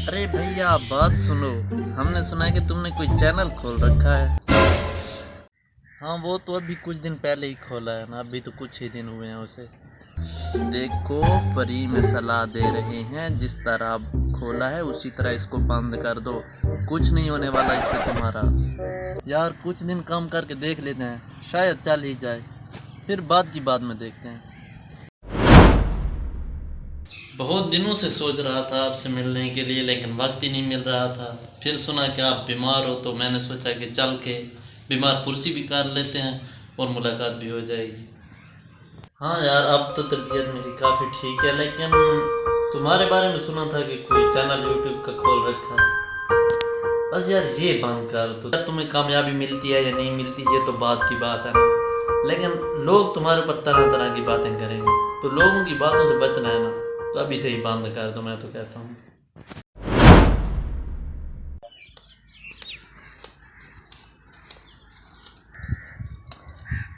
अरे भैया बात सुनो, हमने सुना है कि तुमने कोई चैनल खोल रखा है। हाँ वो तो अभी कुछ दिन पहले ही खोला है ना, अभी तो कुछ ही दिन हुए हैं उसे। देखो फ्री में सलाह दे रहे हैं, जिस तरह अब खोला है उसी तरह इसको बंद कर दो, कुछ नहीं होने वाला इससे तुम्हारा। यार कुछ दिन काम करके देख लेते हैं, शायद चल ही जाए, फिर बाद की बात में देखते हैं। बहुत दिनों से सोच रहा था आपसे मिलने के लिए, लेकिन वक्त ही नहीं मिल रहा था। फिर सुना कि आप बीमार हो, तो मैंने सोचा कि चल के बीमार पुरसी भी कर लेते हैं और मुलाकात भी हो जाएगी। हाँ यार अब तो तबीयत मेरी काफ़ी ठीक है, लेकिन तुम्हारे बारे में सुना था कि कोई चैनल यूट्यूब का खोल रखा है। बस यार ये बंद कर दो। यार तुम्हें कामयाबी मिलती है या नहीं मिलती ये तो बात की बात है ना, लेकिन लोग तुम्हारे ऊपर तरह तरह की बातें करेंगे, तो लोगों की बातों से बचना है ना, तो अभी से ही बंद कर दो, मैं तो कहता हूँ।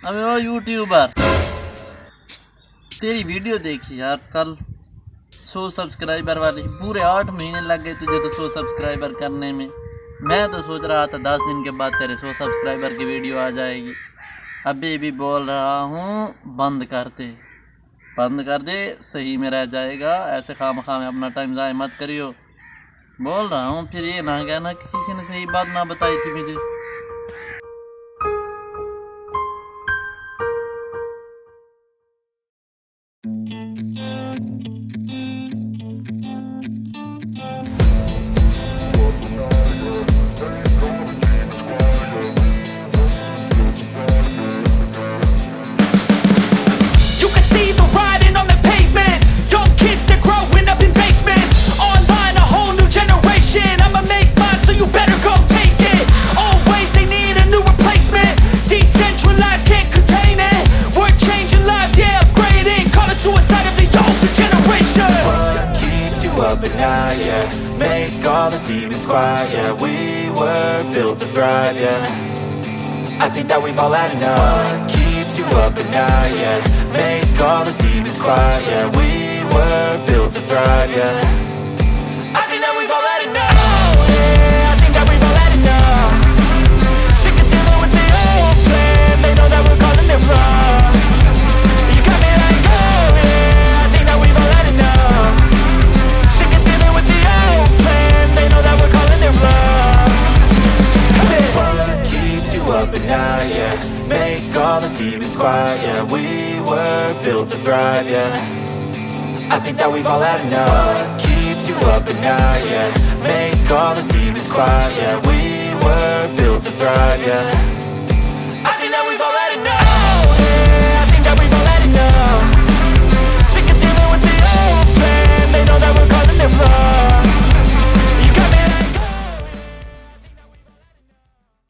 अबे ओ यूट्यूबर, तेरी वीडियो देखी यार कल, 100 सब्सक्राइबर वाली। पूरे 8 महीने लग गए तुझे तो 100 सब्सक्राइबर करने में। मैं तो सोच रहा था 10 दिन के बाद तेरे 100 सब्सक्राइबर की वीडियो आ जाएगी। अभी भी बोल रहा हूँ बंद कर दे, बंद कर दे, सही में रह जाएगा। ऐसे खामखा में अपना टाइम ज़ाया मत करियो, बोल रहा हूँ। फिर ये ना कहना कि किसी ने सही बात ना बताई थी मुझे। Up at night, yeah. Make all the demons quiet, yeah. We were built to thrive, yeah. I think that we've all had enough. What keeps you up at night, yeah. Make all the demons quiet, yeah. We were built to thrive, yeah. I think that we've all had enough, yeah. I think that we've all had enough. Sick of dealing with the old plan. They know that we're calling it wrong. You got me like, oh yeah. I think that we've all had enough. Up at night, yeah. Make all the demons quiet, yeah. We were built to thrive, yeah. I think that we've all had enough. What keeps you up at night, yeah. Make all the demons quiet, yeah. We were built to thrive, yeah.